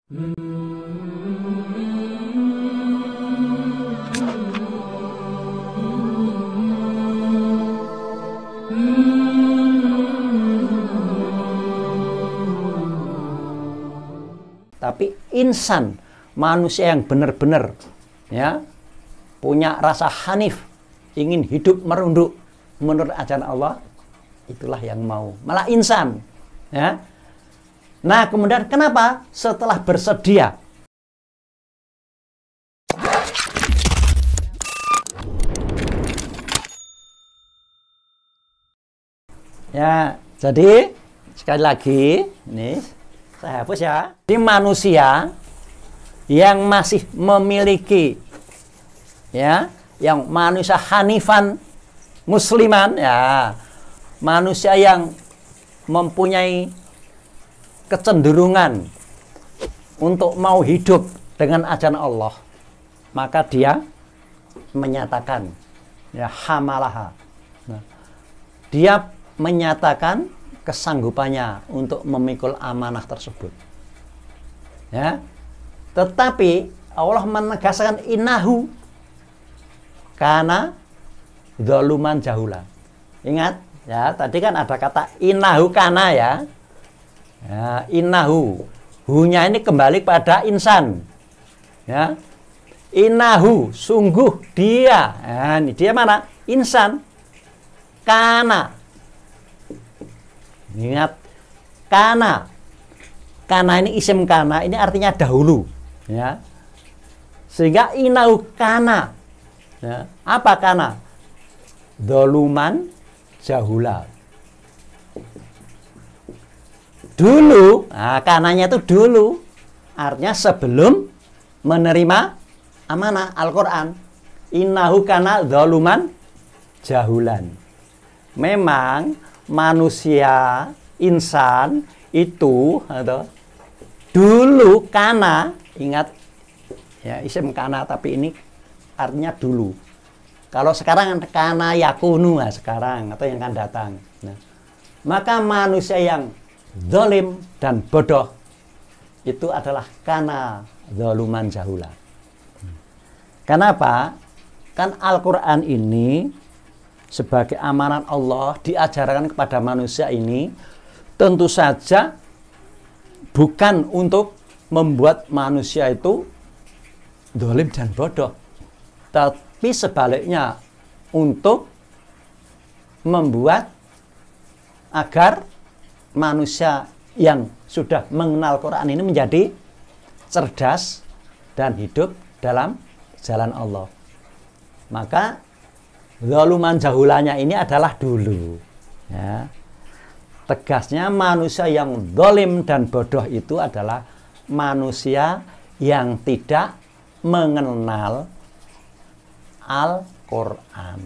Tapi insan, manusia yang benar-benar ya punya rasa hanif, ingin hidup merunduk menurut ajaran Allah, itulah yang mau. Malah insan ya. Nah, kemudian kenapa setelah bersedia ya, jadi sekali lagi ini saya hapus ya. Di manusia yang masih memiliki ya, yang manusia hanifan musliman ya, manusia yang mempunyai kecenderungan untuk mau hidup dengan ajaran Allah, maka dia menyatakan ya hamalaha. Nah, dia menyatakan kesanggupannya untuk memikul amanah tersebut. Ya. Tetapi Allah menegaskan innahu kana zaluman jahula. Ingat ya, tadi kan ada kata innahu kana ya. Ya, innahu. Hu-nya ini kembali pada insan. Ya. Innahu, sungguh dia. Nah, ini dia mana? Insan. Kana. Ingat, kana. Kana ini isim kana, ini artinya dahulu. Ya. Sehingga innahu kana. Ya. Apa kana? Zaluman jahula. Dulu, nah, kananya itu dulu, artinya sebelum menerima amanah Al-Quran. Innahu kana zaluman jahulan. Memang manusia, insan itu atau dulu kana, ingat ya, isim kana, tapi ini artinya dulu. Kalau sekarang kana yakunu, nah, sekarang atau yang akan datang. Nah, maka manusia yang zalim dan bodoh itu adalah kana zaluman jahula. Kenapa? Kan Al-Quran ini sebagai amanat Allah diajarkan kepada manusia ini tentu saja bukan untuk membuat manusia itu zalim dan bodoh, tapi sebaliknya untuk membuat agar manusia yang sudah mengenal Quran ini menjadi cerdas dan hidup dalam jalan Allah. Maka zaluman jahulanya ini adalah dulu ya. Tegasnya manusia yang zalim dan bodoh itu adalah manusia yang tidak mengenal Al-Quran,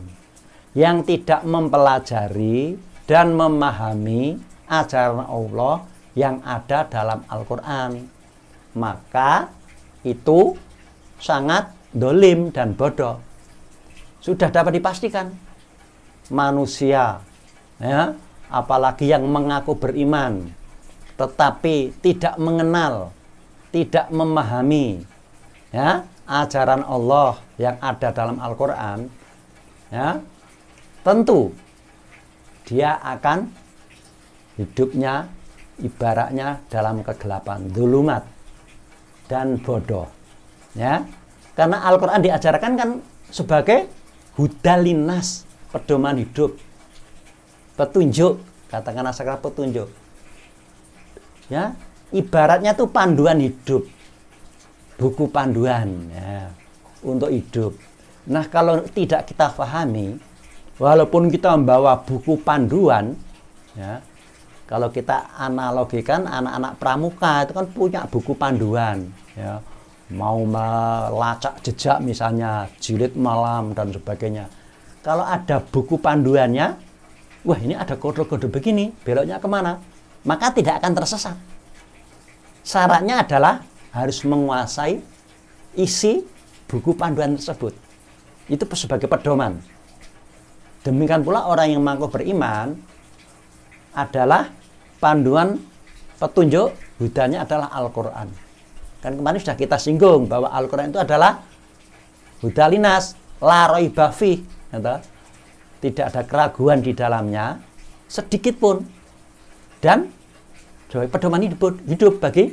yang tidak mempelajari dan memahami ajaran Allah yang ada dalam Al-Quran, maka itu sangat zalim dan bodoh. Sudah dapat dipastikan manusia ya, apalagi yang mengaku beriman tetapi tidak mengenal, tidak memahami ya, ajaran Allah yang ada dalam Al-Quran ya, tentu dia akan hidupnya ibaratnya dalam kegelapan, zulumat dan bodoh ya. Karena Al-Quran diajarkan kan sebagai hudalinas, pedoman hidup, petunjuk, katakanlah sekarang petunjuk ya, ibaratnya tuh panduan hidup, buku panduan ya, untuk hidup. Nah, kalau tidak kita pahami, walaupun kita membawa buku panduan ya, kalau kita analogikan anak-anak pramuka itu kan punya buku panduan ya, mau melacak jejak misalnya, jilid malam dan sebagainya. Kalau ada buku panduannya, wah ini ada kode-kode begini, beloknya kemana, maka tidak akan tersesat. Syaratnya adalah harus menguasai isi buku panduan tersebut. Itu sebagai pedoman. Demikian pula orang yang mengaku beriman adalah panduan petunjuk, hudanya adalah Al-Quran. Kan kemarin sudah kita singgung bahwa Al-Quran itu adalah hudalinas, la raiba fi, tidak ada keraguan di dalamnya sedikit pun, dan pedoman hidup bagi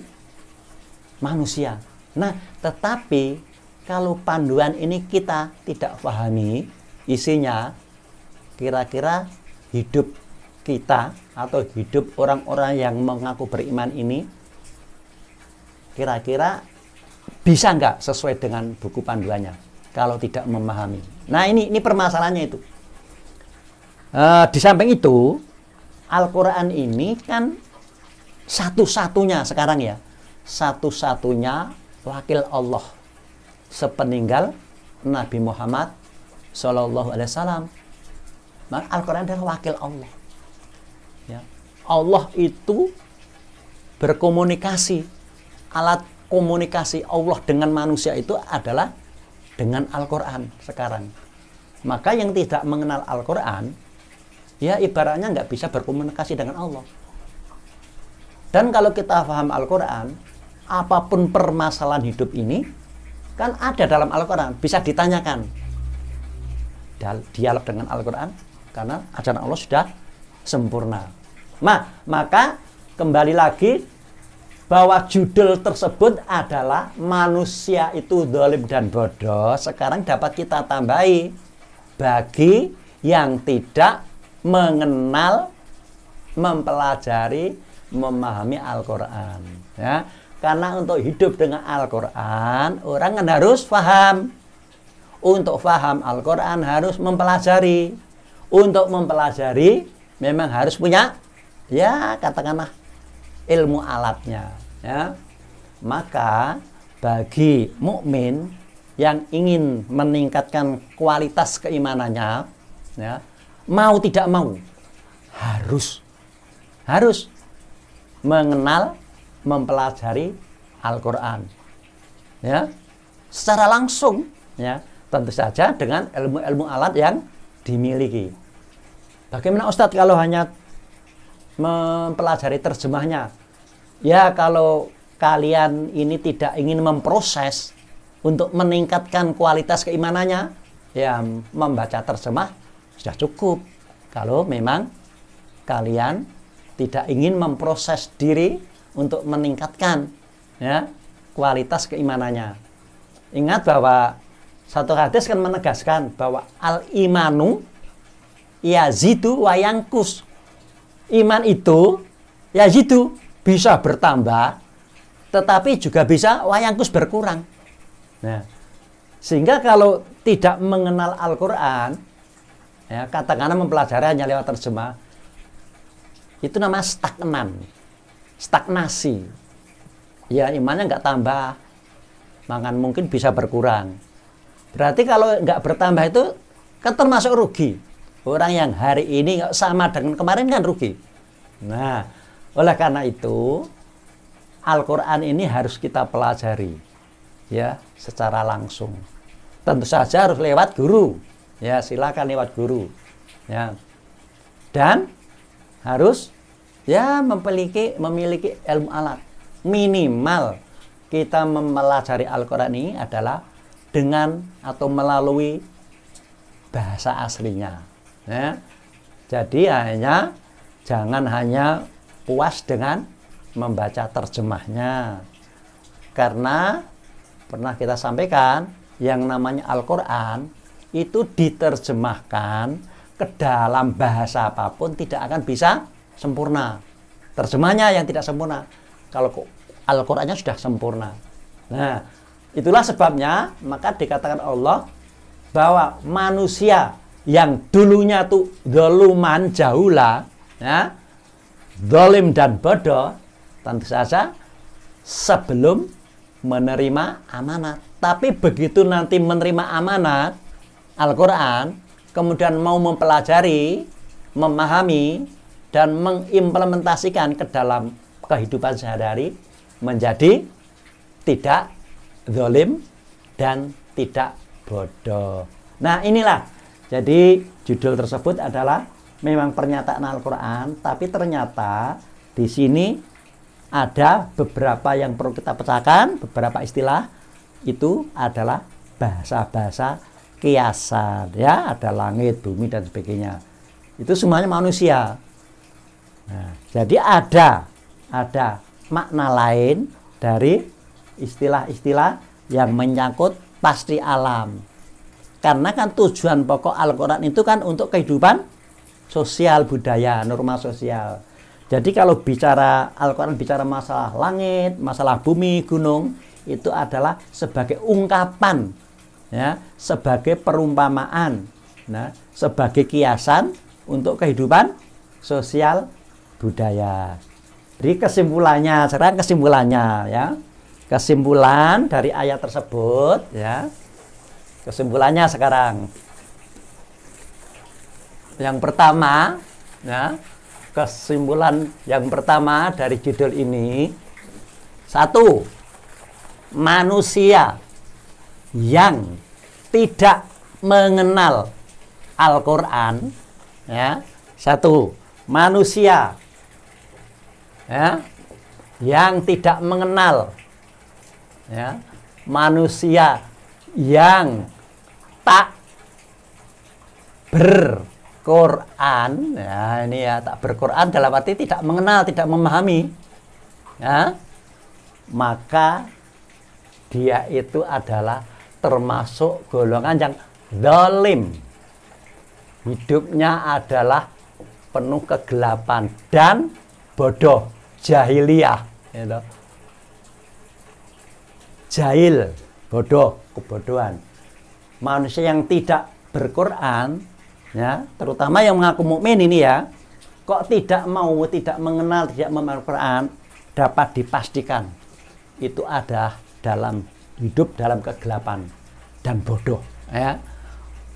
manusia. Nah, tetapi kalau panduan ini kita tidak pahami isinya, kira-kira hidup kita atau hidup orang-orang yang mengaku beriman ini kira-kira bisa nggak sesuai dengan buku panduannya kalau tidak memahami. Nah, ini permasalahannya itu. Di samping itu, Al-Quran ini kan satu-satunya sekarang ya, satu-satunya wakil Allah sepeninggal Nabi Muhammad Sallallahu Alaihi Wasallam. Maka Al-Quran adalah wakil Allah. Ya. Allah itu berkomunikasi, alat komunikasi Allah dengan manusia itu adalah dengan Al-Quran sekarang. Maka yang tidak mengenal Al-Quran, ya ibaratnya nggak bisa berkomunikasi dengan Allah. Dan kalau kita paham Al-Quran, apapun permasalahan hidup ini kan ada dalam Al-Quran, bisa ditanyakan. Dialog dengan Al-Quran, karena ajaran Allah sudah sempurna. Maka kembali lagi bahwa judul tersebut adalah manusia itu zalim dan bodoh. Sekarang dapat kita tambahi bagi yang tidak mengenal, mempelajari, memahami Al-Quran. Ya, karena untuk hidup dengan Al-Quran, orang kan harus paham. Untuk paham Al-Quran harus mempelajari. Untuk mempelajari memang harus punya, ya katakanlah, ilmu alatnya. Ya. Maka bagi mukmin yang ingin meningkatkan kualitas keimanannya, ya, mau tidak mau harus mengenal, mempelajari Al-Quran, ya, secara langsung, ya, tentu saja dengan ilmu-ilmu alat yang dimiliki. Bagaimana Ustadz kalau hanya mempelajari terjemahnya? Ya, kalau kalian ini tidak ingin memproses untuk meningkatkan kualitas keimanannya, ya membaca terjemah sudah cukup. Kalau memang kalian tidak ingin memproses diri untuk meningkatkan, ya, kualitas keimanannya. Ingat bahwa satu hadis kan menegaskan bahwa al-imanu yazidu wa yanqus. Iman itu yazidu, bisa bertambah, tetapi juga bisa wa yanqus, berkurang. Nah, sehingga kalau tidak mengenal Al-Quran, ya, katakanlah mempelajari hanya lewat terjemah, itu nama stagnan, stagnasi. Ya, imannya nggak tambah, bahkan mungkin bisa berkurang. Berarti kalau nggak bertambah itu kan termasuk rugi. Orang yang hari ini nggak sama dengan kemarin kan rugi. Nah, oleh karena itu Al-Quran ini harus kita pelajari, ya, secara langsung. Tentu saja harus lewat guru. Ya, silakan lewat guru. Ya. Dan harus, ya, memiliki ilmu alat. Minimal kita mempelajari Al-Quran ini adalah dengan atau melalui bahasa aslinya. Ya. Jadi jangan hanya puas dengan membaca terjemahnya. Karena pernah kita sampaikan, yang namanya Al-Quran itu diterjemahkan ke dalam bahasa apapun tidak akan bisa sempurna. Terjemahnya yang tidak sempurna. Kalau Al-Qurannya sudah sempurna. Nah, itulah sebabnya maka dikatakan Allah bahwa manusia yang dulunya tuh zaluman jahula, ya, zalim dan bodoh, tentu saja sebelum menerima amanat. Tapi begitu nanti menerima amanat Al-Quran, kemudian mau mempelajari, memahami, dan mengimplementasikan ke dalam kehidupan sehari-hari, menjadi tidak zalim dan tidak bodoh. Nah, inilah. Jadi judul tersebut adalah memang pernyataan Al-Quran, tapi ternyata di sini ada beberapa yang perlu kita pecahkan, beberapa istilah itu adalah bahasa-bahasa kiasan, ya, ada langit, bumi dan sebagainya. Itu semuanya manusia. Nah, jadi ada makna lain dari istilah-istilah yang menyangkut pasti alam. Karena kan tujuan pokok Al-Quran itu kan untuk kehidupan sosial, budaya, norma sosial. Jadi kalau bicara Al-Quran bicara masalah langit, masalah bumi, gunung, itu adalah sebagai ungkapan, ya, sebagai perumpamaan, nah, sebagai kiasan untuk kehidupan sosial budaya. Jadi kesimpulannya, sekarang kesimpulannya, ya, kesimpulan dari ayat tersebut, ya, kesimpulannya sekarang, yang pertama, ya, kesimpulan yang pertama dari judul ini, satu, manusia yang tidak mengenal Al-Quran, ya, satu, manusia, ya, yang tidak mengenal, ya, manusia yang tak berquran, ya, ini ya, tak berquran dalam arti tidak mengenal, tidak memahami, ya, maka dia itu adalah termasuk golongan yang zalim. Hidupnya adalah penuh kegelapan dan bodoh, jahiliyah, gitu. Jahil, bodoh, kebodohan. Manusia yang tidak berquran, ya, terutama yang mengaku mukmin ini, ya, kok tidak mau, tidak mengenal, tidak memahami Quran, dapat dipastikan itu ada dalam hidup dalam kegelapan dan bodoh, ya.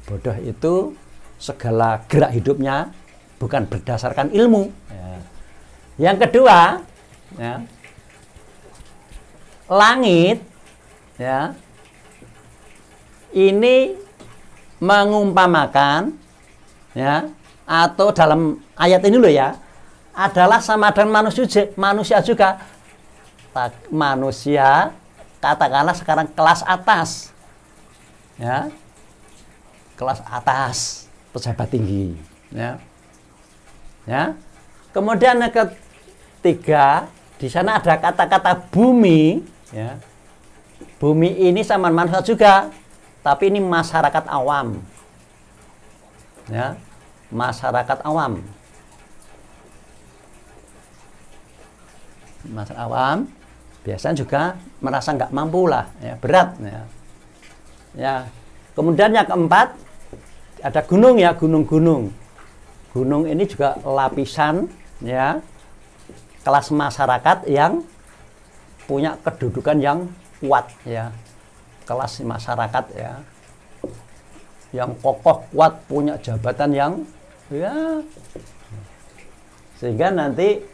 Bodoh itu segala gerak hidupnya bukan berdasarkan ilmu, ya. Yang kedua, ya, langit, ya, ini mengumpamakan, ya, atau dalam ayat ini loh, ya, adalah sama dengan manusia juga. Manusia katakanlah sekarang kelas atas, ya, kelas atas, pejabat tinggi, ya, ya. Kemudian yang ketiga, di sana ada kata-kata bumi, ya. Bumi ini sama manusia juga, tapi ini masyarakat awam, ya, masyarakat awam, masyarakat awam. Biasanya juga merasa nggak mampu lah, ya, berat, ya. Ya. Kemudian yang keempat ada gunung, ya, gunung-gunung. Gunung ini juga lapisan, ya, kelas masyarakat yang punya kedudukan yang kuat, ya, kelas masyarakat, ya, yang kokoh, kuat, punya jabatan yang, ya, sehingga nanti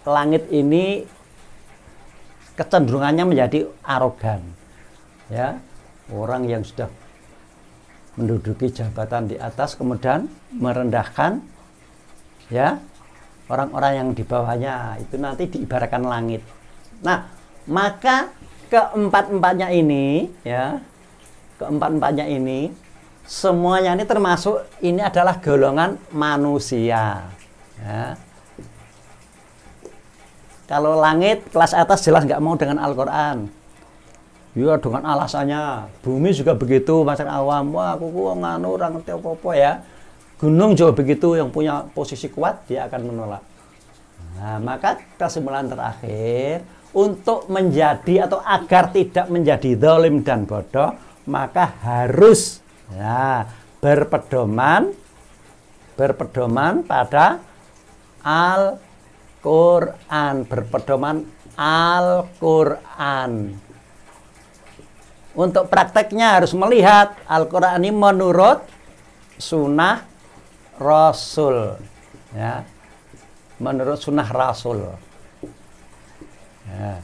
langit ini kecenderungannya menjadi arogan, ya, orang yang sudah menduduki jabatan di atas kemudian merendahkan, ya, orang-orang yang di bawahnya, itu nanti diibaratkan langit. Nah, maka keempat-empatnya ini, ya, keempat-empatnya ini semuanya ini termasuk ini adalah golongan manusia, ya. Kalau langit kelas atas jelas nggak mau dengan Al-Quran, ya, dengan alasannya. Bumi juga begitu, masyarakat awam, wah aku nganu orang ngerti apa-apa, ya. Gunung juga begitu, yang punya posisi kuat dia akan menolak. Nah, maka kesimpulan terakhir, untuk menjadi atau agar tidak menjadi zalim dan bodoh, maka harus, ya, berpedoman pada Al-Quran, berpedoman Al-Quran. Untuk prakteknya harus melihat Al-Quran ini menurut sunnah Rasul, ya, menurut sunnah Rasul, ya.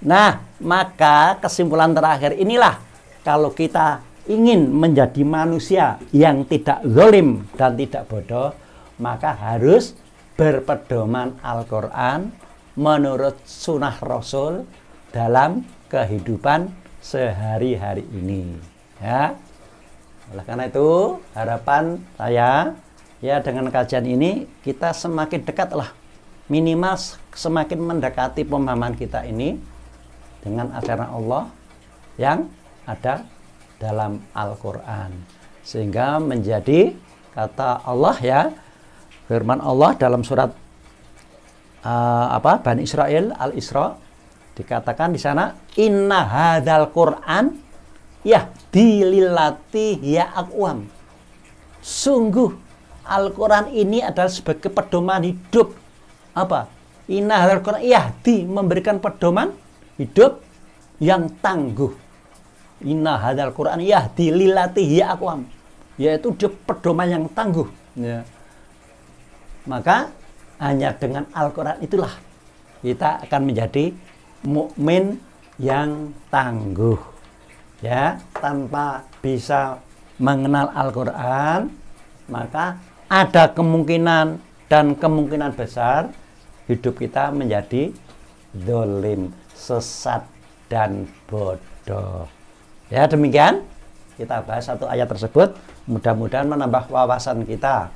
Nah, maka kesimpulan terakhir inilah, kalau kita ingin menjadi manusia yang tidak zalim dan tidak bodoh, maka harus berpedoman Al-Quran, menurut sunnah Rasul dalam kehidupan sehari-hari ini. Ya. Oleh karena itu, harapan saya ya dengan kajian ini kita semakin dekatlah, minimal semakin mendekati pemahaman kita ini dengan ajaran Allah yang ada dalam Al-Qur'an. Sehingga menjadi kata Allah ya, firman Allah dalam surat Bani Israil Al-Isra, dikatakan di sana, inna hadzal Qur'an yahdi lillati hiya aqwam. Sungguh Al-Quran ini adalah sebagai pedoman hidup. Apa? Inna hadzal Qur'an yahdi, memberikan pedoman hidup yang tangguh. Inna hadzal Qur'an yahdi lillati hiya aqwam, yaitu dia pedoman yang tangguh ya. Maka hanya dengan Al-Quran itulah kita akan menjadi mukmin yang tangguh ya. Tanpa bisa mengenal Al-Quran, maka ada kemungkinan dan kemungkinan besar hidup kita menjadi zalim, sesat dan bodoh ya. Demikian kita bahas satu ayat tersebut, mudah-mudahan menambah wawasan kita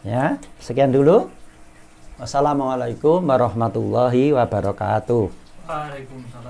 ya. Sekian dulu. Wassalamualaikum warahmatullahi wabarakatuh. Waalaikumsalam.